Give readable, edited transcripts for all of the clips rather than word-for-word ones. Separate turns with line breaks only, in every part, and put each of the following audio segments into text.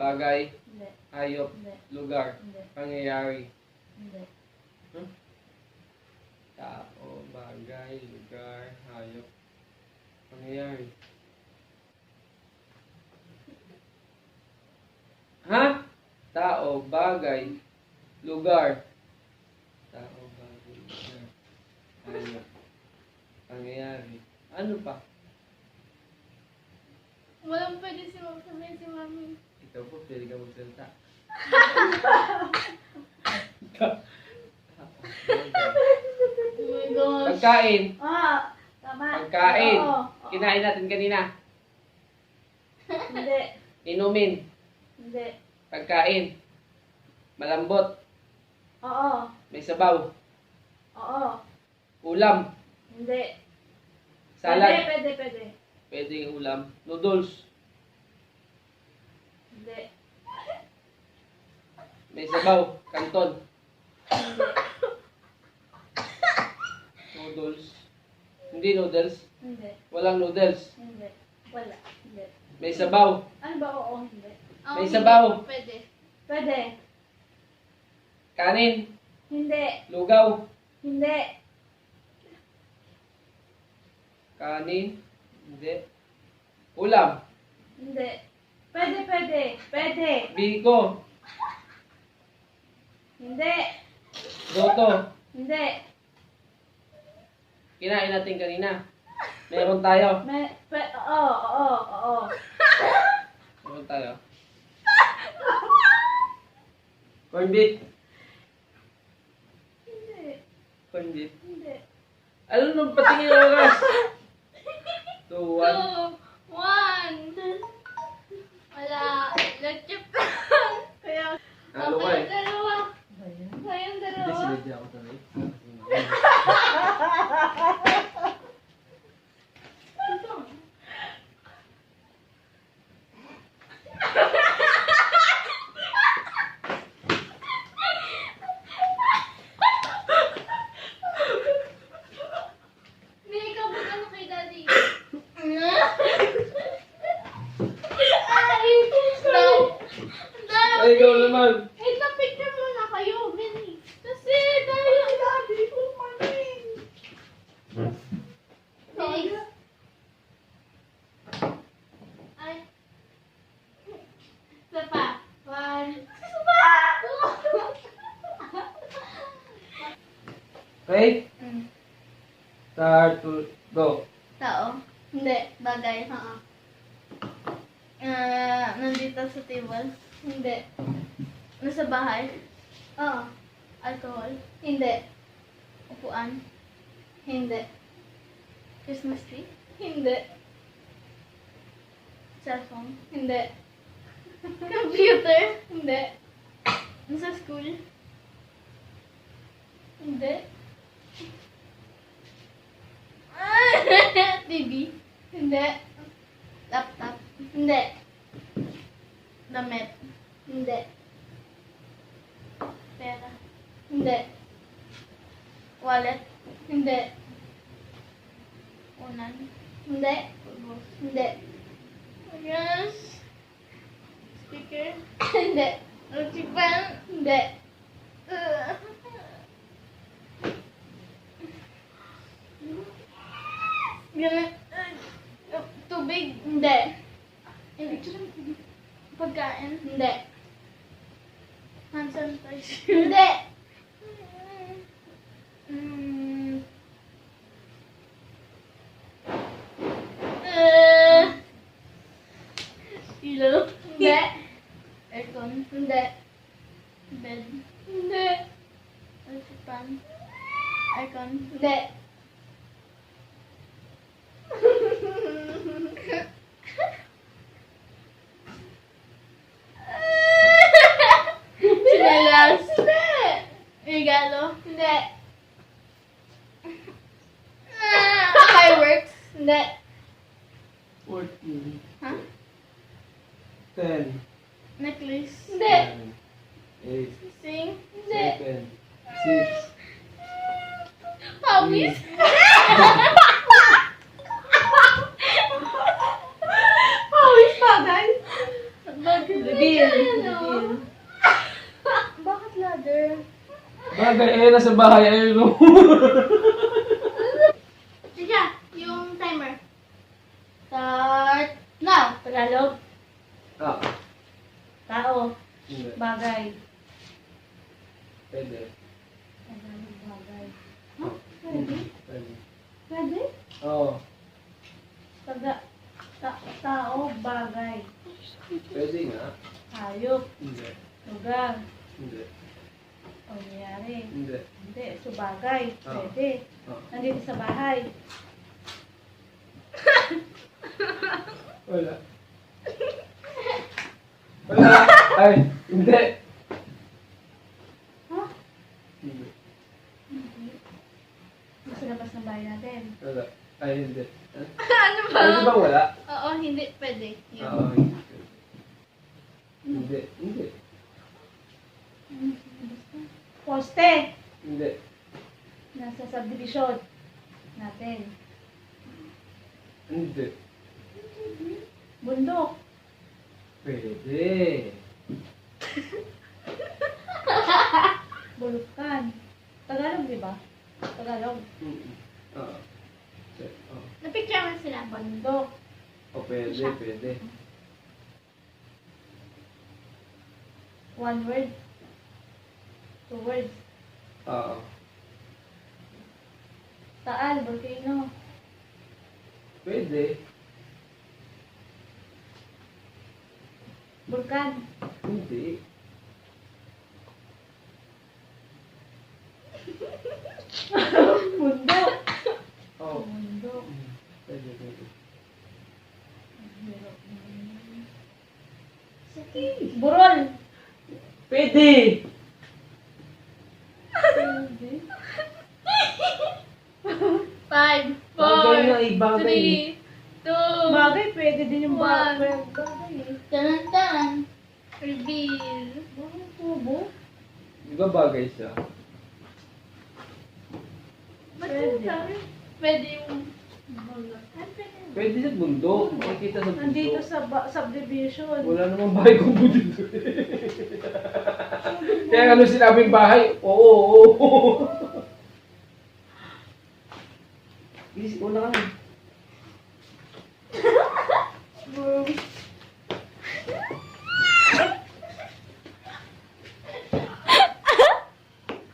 Bagay.
Hindi.
Hayop.
Hindi.
Lugar.
Hindi.
Pangyayari.
Hindi.
Tao, bagay, lugar, hayop, pangyayari. Ha? Tao, bagay, lugar. Tao, bagay, lugar, hayop, pangyayari. Ano pa?
Walang pwede sabihin si Mami.
Ikaw po, pwede ka magsalita.
Oh my gosh.
Pagkain.
Tama.
Pagkain.
Oo.
Kinain natin kanina.
Hindi.
Inumin.
Hindi.
Pagkain. Malambot.
Oo.
May sabaw.
Oo.
Ulam.
Hindi.
Salad.
Pwede.
Pwede yung ulam. Noodles.
Hindi.
May sabaw. Kanton.
Hindi.
Noodles. Hindi noodles.
Hindi.
Walang noodles.
Hindi. Wala. Hindi.
May sabaw.
Ano ba? Oo. Hindi.
May sabaw.
Pwede.
Pwede.
Kanin.
Hindi.
Lugaw.
Hindi.
Kanin. Hindi. Ulam.
Hindi. Pwede.
Biko.
Hindi.
Goto.
Hindi.
Kinain natin kanina. Meron tayo.
Oo.
Meron tayo. Corn beef.
Hindi.
Corn beef.
Hindi.
Alam nung patingin ang oras. 2, 1.
2, 1. Wala. Leche flan. Kaya,
Halo ka eh.
dalawa.
Ayan.
Kayong
Hindi,
dalawa.
sinadya ako tuloy.
Hindi, ikaw mag-ano kay Daddy.
Ay, ikaw naman.
Wait, na-picture muna kayo. Benny. Kasi, dahil ang Daddy ko manin. Benny. Ay. Isa pa. 1.
Okay? Start to go.
Tao? Hindi. Bagay. Nandito sa table? Hindi. Nasa bahay? Oo. Alcohol? Hindi. Upuan? Hindi. Christmas tree? Hindi. Cellphone? Hindi. Computer? Hindi. Nasa school? Hindi. TV? Hindi. Laptop? Hindi. Damit? Hindi. Pera? Hindi. Wallet? Hindi. Unan? Hindi. Hindi. Yes. Speaker? Hindi. Electric fan? Hindi. Ganun. Tubig? Hindi. Pagkain? Hindi. Hand sanitizer? Hindi. Pillow? Hindi. Aircon? Hindi. Bed? Hindi. Electric fan? Aircon? Hindi. Sinelas? Hindi. Regalo? Hindi. Fireworks? Hindi.
14.
Ha?
10.
Necklace? Hindi.
8.
Sing? Hindi.
7. 6.
Pawis?
Pawis pa, guys.
Bagay.
Reveal.
bagay. Ayun, nasa bahay. Ayun, no.
Sige, yung timer. Start now.
Tagalog.
Ah,
Tao.
hindi.
Bagay.
Pwede.
Tagalog bagay.
Oh,
Pwede?
Pwede.
Pwede?
Oo.
Tao, bagay.
Pwede nga.
Hayop.
Hindi.
Lugar.
Hindi.
Pangyayari.
Hindi.
Hindi. So, bagay.
Oo.
Pwede.
Oo.
Nandito sa bahay.
Wala. Wala. Ay, hindi.
Ha?
Hindi.
Nasa labas ng bahay natin.
Wala. Ay, hindi.
Ano ba?
Pwede bang wala?
Oo, hindi pwede. Yun.
Oo, hindi. Hindi. Hindi.
Poste.
Hindi.
Nasa subdivision natin.
Hindi.
Bundok.
Pwede.
Bulukan. Tagalog, di ba? Tagalog.
Oo. Oo.
Napicture mo sila.
Bundok.
O, pwede, pwede.
One word. Two words.
Oo.
Taal, volcano.
Pwede.
Bulkan.
Hindi.
Bundok.
Oo.
Bundok.
Pwede, pwede.
Burol.
Pwede!
Five,
Bagay nga,
four,
ibagay.
three, two,
Bagay, pwede din yung
One.
bagay eh.
Tan-tan. Reveal.
Bakit tubo?
Di ba bagay siya?
Ba't
Pwede.
yun sabi? Pwede yung...
Pwede sa bundok. Makikita sa bundok.
Nandito sa subdivision.
Wala namang bahay kubo dito. Kaya ano sinabing bahay? Oo, oo, oo. Please, una ka na.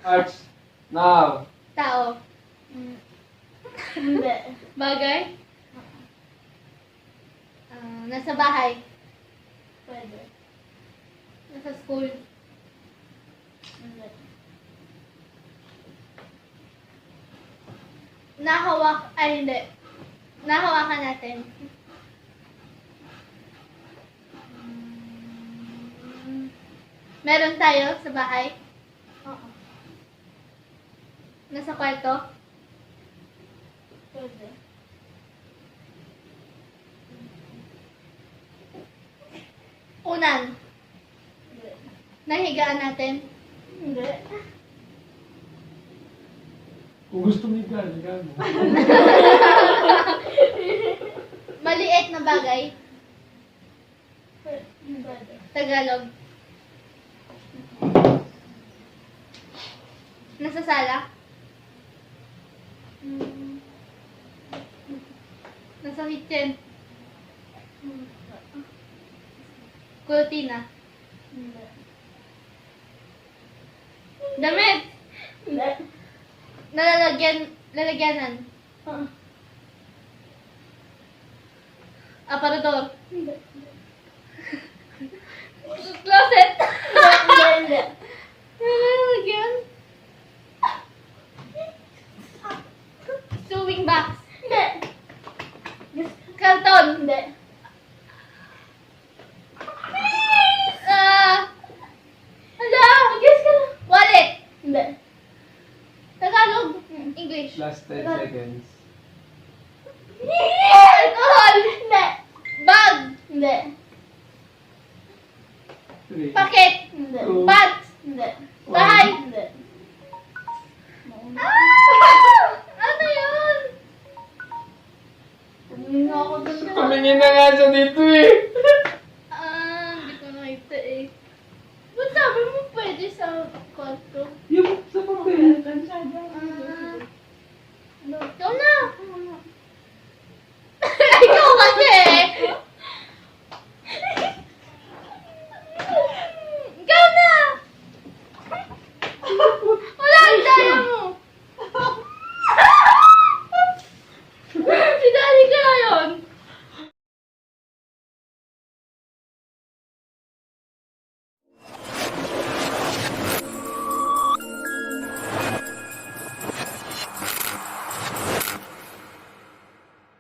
Arts. Now.
Tao. Hindi. Bagay? Nasa bahay. Pwede. Nasa school. Hindi. Nahawak, ay hindi. Nahawakan natin. Meron tayo sa bahay? Oo. Nasa kwarto? Pwede. Unan. Hindi. Nahigaan natin? Hindi.
Kung gusto mo yung mo.
Maliit na bagay? Pwede. Tagalog. Nasa sala? Nasa kitchen? Kurtina? Damit? Lalagyanan? Aparador? Closet? Lalagyan? Sewing box? Karton? Hala, guess ka na. Wallet? Tagalog? English?
Last 10 seconds.
Alcohol? Bag?
3.
Paket?
Two.
Pants? Bahay? Ano yun? Tumingin ako dun sa...
Tumingin na nga siya dito eh.
Hindi ko nakita eh. Ba't sabi mo pwede sa kwarto?
Yung sa papel.
Kuya, alkansada.
Ano?
Ikaw na!